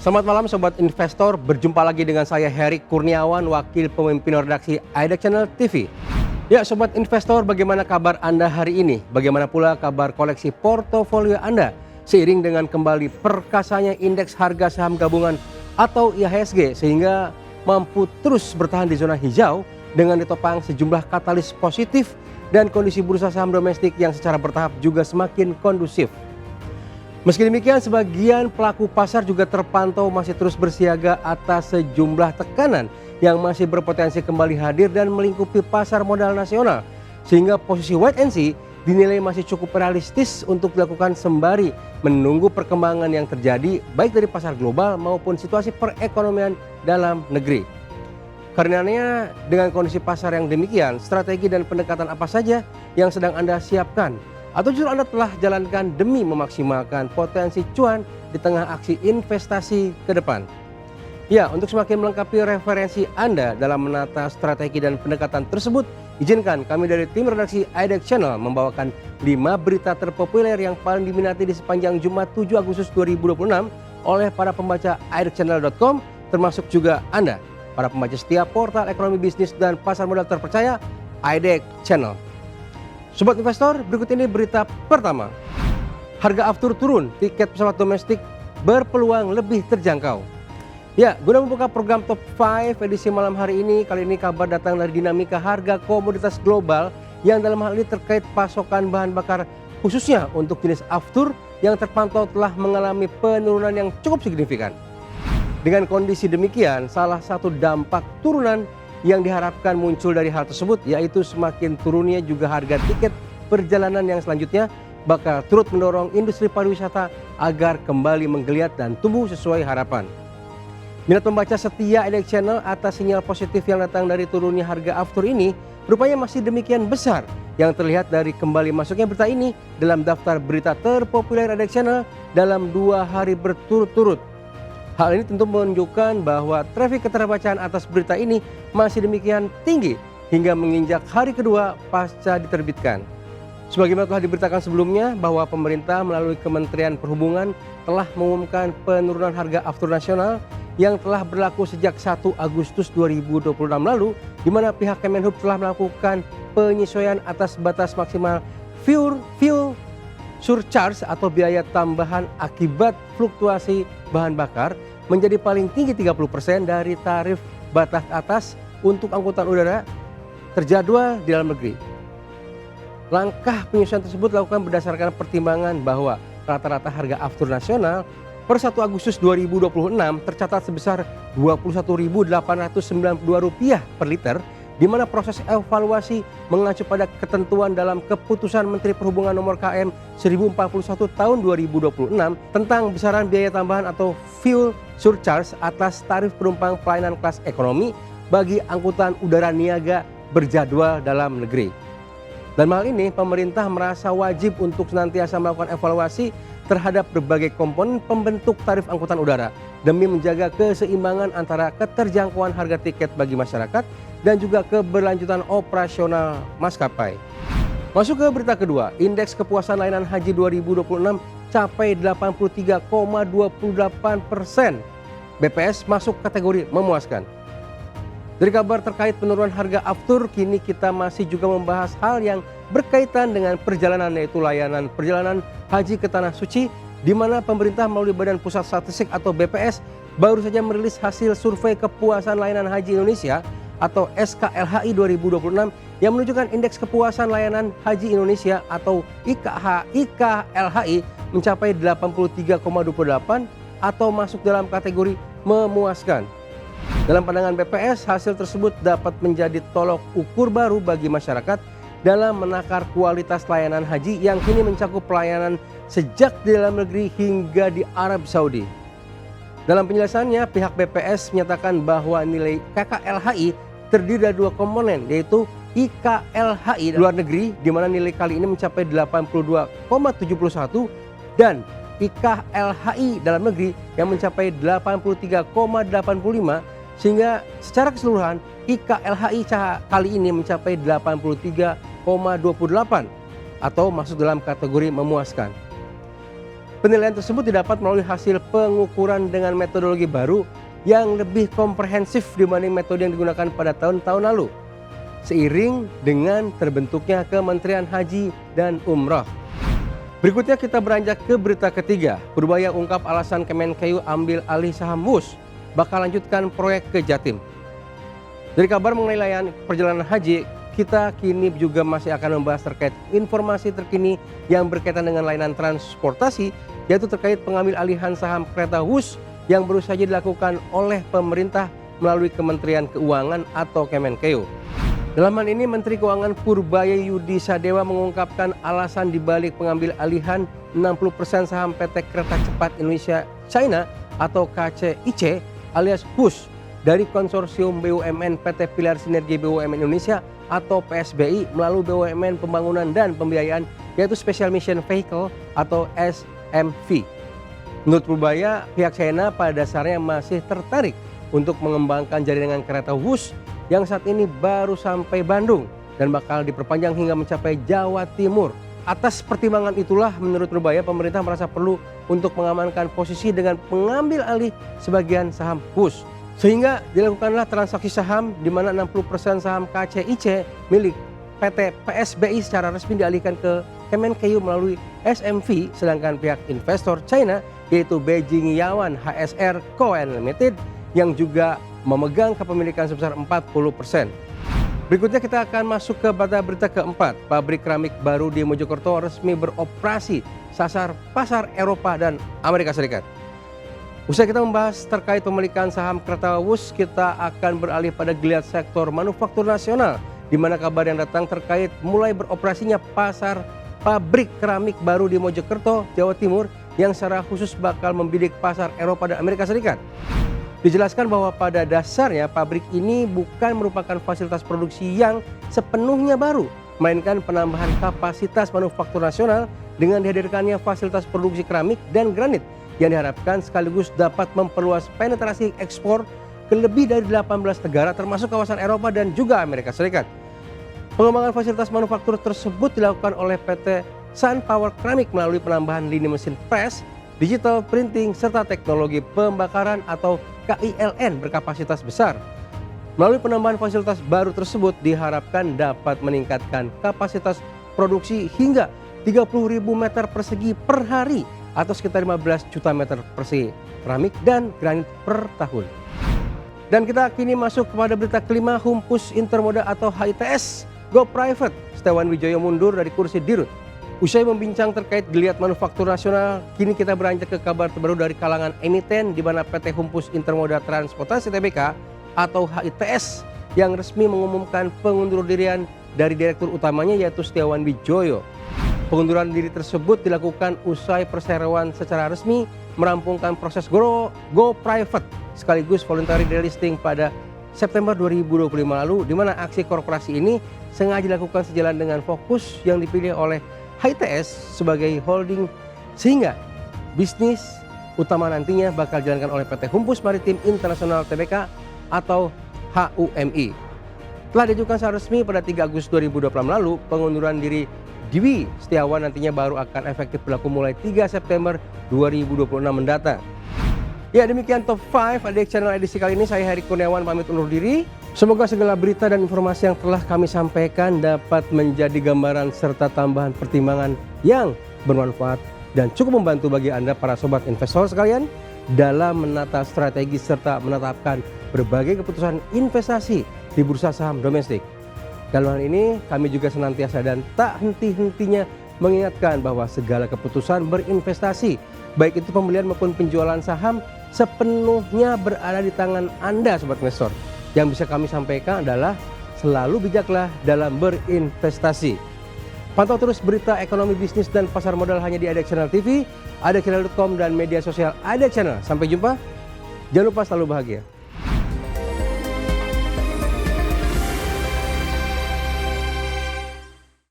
Selamat malam Sobat Investor, berjumpa lagi dengan saya Heri Kurniawan, Wakil Pemimpin Redaksi IDEX Channel TV. Ya Sobat Investor, bagaimana kabar Anda hari ini? Bagaimana pula kabar koleksi portofolio Anda? Seiring dengan kembali perkasanya indeks harga saham gabungan atau IHSG sehingga mampu terus bertahan di zona hijau dengan ditopang sejumlah katalis positif dan kondisi bursa saham domestik yang secara bertahap juga semakin kondusif. Meski demikian, sebagian pelaku pasar juga terpantau masih terus bersiaga atas sejumlah tekanan yang masih berpotensi kembali hadir dan melingkupi pasar modal nasional. Sehingga posisi wait and see dinilai masih cukup realistis untuk dilakukan sembari menunggu perkembangan yang terjadi baik dari pasar global maupun situasi perekonomian dalam negeri. Karenanya dengan kondisi pasar yang demikian, strategi dan pendekatan apa saja yang sedang Anda siapkan? Atau justru Anda telah jalankan demi memaksimalkan potensi cuan di tengah aksi investasi ke depan? Ya, untuk semakin melengkapi referensi Anda dalam menata strategi dan pendekatan tersebut, izinkan kami dari tim redaksi IDEX Channel membawakan 5 berita terpopuler yang paling diminati di sepanjang Jumat 7 Agustus 2026 oleh para pembaca idexchannel.com, termasuk juga Anda, para pembaca setiap portal ekonomi bisnis dan pasar modal terpercaya IDEX Channel. Sobat Investor, berikut ini berita pertama. Harga aftur turun, tiket pesawat domestik berpeluang lebih terjangkau. Ya, guna membuka program Top 5 edisi malam hari ini, kali ini kabar datang dari dinamika harga komoditas global yang dalam hal ini terkait pasokan bahan bakar khususnya untuk jenis aftur yang terpantau telah mengalami penurunan yang cukup signifikan. Dengan kondisi demikian, salah satu dampak turunan yang diharapkan muncul dari hal tersebut yaitu semakin turunnya juga harga tiket perjalanan yang selanjutnya bakal turut mendorong industri pariwisata agar kembali menggeliat dan tumbuh sesuai harapan. Minat pembaca setia IDEX Channel atas sinyal positif yang datang dari turunnya harga aftur ini rupanya masih demikian besar yang terlihat dari kembali masuknya berita ini dalam daftar berita terpopuler IDEX Channel dalam 2 hari berturut-turut. Hal ini tentu menunjukkan bahwa trafik keterbacaan atas berita ini masih demikian tinggi hingga menginjak hari kedua pasca diterbitkan. Sebagaimana telah diberitakan sebelumnya bahwa pemerintah melalui Kementerian Perhubungan telah mengumumkan penurunan harga aftur nasional yang telah berlaku sejak 1 Agustus 2026 lalu, di mana pihak Kemenhub telah melakukan penyesuaian atas batas maksimal fuel surcharge atau biaya tambahan akibat fluktuasi bahan bakar menjadi paling tinggi 30% dari tarif batas atas untuk angkutan udara terjadwal di dalam negeri. Langkah penyesuaian tersebut dilakukan berdasarkan pertimbangan bahwa rata-rata harga aftur nasional per 1 Agustus 2026 tercatat sebesar Rp21.892 per liter, di mana proses evaluasi mengacu pada ketentuan dalam Keputusan Menteri Perhubungan Nomor KM 1041 Tahun 2026 tentang besaran biaya tambahan atau fuel surcharge atas tarif penumpang pelayanan kelas ekonomi bagi angkutan udara niaga berjadwal dalam negeri. Dan hal ini pemerintah merasa wajib untuk senantiasa melakukan evaluasi terhadap berbagai komponen pembentuk tarif angkutan udara demi menjaga keseimbangan antara keterjangkauan harga tiket bagi masyarakat dan juga keberlanjutan operasional maskapai. Masuk ke berita kedua, indeks kepuasan layanan haji 2026 capai 83,28%. BPS masuk kategori memuaskan. Dari kabar terkait penurunan harga aftur, kini kita masih juga membahas hal yang berkaitan dengan perjalanan, yaitu layanan perjalanan haji ke Tanah Suci, di mana pemerintah melalui Badan Pusat Statistik atau BPS baru saja merilis hasil survei kepuasan layanan haji Indonesia atau SKLHI 2026 yang menunjukkan indeks kepuasan layanan haji Indonesia atau IKLHI mencapai 83,28 atau masuk dalam kategori memuaskan. Dalam pandangan BPS, hasil tersebut dapat menjadi tolok ukur baru bagi masyarakat dalam menakar kualitas layanan haji yang kini mencakup pelayanan sejak di dalam negeri hingga di Arab Saudi. Dalam penjelasannya, pihak BPS menyatakan bahwa nilai KKLHI terdiri dari 2 komponen, yaitu IKLHI luar negeri di mana nilai kali ini mencapai 82,71 dan IKLHI dalam negeri yang mencapai 83,85, sehingga secara keseluruhan IKLHI kali ini mencapai 83,28 atau masuk dalam kategori memuaskan. Penilaian tersebut didapat melalui hasil pengukuran dengan metodologi baru yang lebih komprehensif dibanding metode yang digunakan pada tahun-tahun lalu, seiring dengan terbentuknya Kementerian Haji dan Umroh. Berikutnya kita beranjak ke berita ketiga. Purbaya ungkap alasan Kemenkeu ambil alih saham WUS, bakal lanjutkan proyek ke Jatim. Dari kabar mengenai layanan perjalanan haji, kita kini juga masih akan membahas terkait informasi terkini yang berkaitan dengan layanan transportasi, yaitu terkait pengambil alihan saham kereta WUS yang baru saja dilakukan oleh pemerintah melalui Kementerian Keuangan atau Kemenkeu. Dalam hal ini, Menteri Keuangan Purbaya Yudi Sadewa mengungkapkan alasan dibalik pengambil alihan 60% saham PT Kereta Cepat Indonesia China atau KCIC alias WUS dari konsorsium BUMN PT Pilar Sinergi BUMN Indonesia atau PSBI melalui BUMN Pembangunan dan Pembiayaan, yaitu Special Mission Vehicle atau SMV. Menurut Purbaya, pihak China pada dasarnya masih tertarik untuk mengembangkan jaringan kereta WUS yang saat ini baru sampai Bandung dan bakal diperpanjang hingga mencapai Jawa Timur. Atas pertimbangan itulah, menurut Purbaya, pemerintah merasa perlu untuk mengamankan posisi dengan mengambil alih sebagian saham WUS. Sehingga dilakukanlah transaksi saham di mana 60% saham KCIC milik PT PSBI secara resmi dialihkan ke Kemenkeu melalui SMV, sedangkan pihak investor China yaitu Beijing Yaoan HSR Co Limited yang juga memegang kepemilikan sebesar 40%. Berikutnya kita akan masuk ke berita keempat. Pabrik keramik baru di Mojokerto resmi beroperasi sasar pasar Eropa dan Amerika Serikat. Usai kita membahas terkait pemilikan saham kereta WUS, kita akan beralih pada geliat sektor manufaktur nasional, di mana kabar yang datang terkait mulai beroperasinya pasar pabrik keramik baru di Mojokerto, Jawa Timur, yang secara khusus bakal membidik pasar Eropa dan Amerika Serikat. Dijelaskan bahwa pada dasarnya pabrik ini bukan merupakan fasilitas produksi yang sepenuhnya baru, melainkan penambahan kapasitas manufaktur nasional dengan dihadirkannya fasilitas produksi keramik dan granit yang diharapkan sekaligus dapat memperluas penetrasi ekspor ke lebih dari 18 negara termasuk kawasan Eropa dan juga Amerika Serikat. Pengembangan fasilitas manufaktur tersebut dilakukan oleh PT Sun Power Keramik melalui penambahan lini mesin press, digital printing, serta teknologi pembakaran atau KILN berkapasitas besar. Melalui penambahan fasilitas baru tersebut diharapkan dapat meningkatkan kapasitas produksi hingga 30.000 meter persegi per hari atau sekitar 15 juta meter persegi keramik dan granit per tahun. Dan kita kini masuk kepada berita kelima. Humpus Intermoda atau HITS go private. Setiawan Wijoyo mundur dari kursi Dirut. Usai membincang terkait geliat manufaktur nasional, kini kita beranjak ke kabar terbaru dari kalangan emiten, di mana PT Humpus Intermoda Transportasi Tbk atau HITS yang resmi mengumumkan pengundurandirian dari direktur utamanya yaitu Setiawan Wijoyo. Pengunduran diri tersebut dilakukan usai perseroan secara resmi merampungkan proses go private sekaligus voluntary delisting pada September 2025 lalu, di mana aksi korporasi ini sengaja dilakukan sejalan dengan fokus yang dipilih oleh HITS sebagai holding, sehingga bisnis utama nantinya bakal dijalankan oleh PT Humpus Maritim Internasional Tbk atau HUMI. Telah diajukan secara resmi pada 3 Agustus 2026 lalu, pengunduran diri Dwi Setiawan nantinya baru akan efektif berlaku mulai 3 September 2026 mendatang. Ya, demikian Top 5 Adik Channel edisi kali ini. Saya Heri Kurniawan pamit undur diri. Semoga segala berita dan informasi yang telah kami sampaikan dapat menjadi gambaran serta tambahan pertimbangan yang bermanfaat dan cukup membantu bagi Anda para sobat investor sekalian dalam menata strategi serta menetapkan berbagai keputusan investasi di bursa saham domestik. Dalam hal ini kami juga senantiasa dan tak henti-hentinya mengingatkan bahwa segala keputusan berinvestasi, baik itu pembelian maupun penjualan saham, sepenuhnya berada di tangan Anda sobat investor. Yang bisa kami sampaikan adalah selalu bijaklah dalam berinvestasi. Pantau terus berita ekonomi, bisnis, dan pasar modal hanya di Aidek Channel TV, aidekchannel.com, dan media sosial Aidek Channel. Sampai jumpa, jangan lupa selalu bahagia.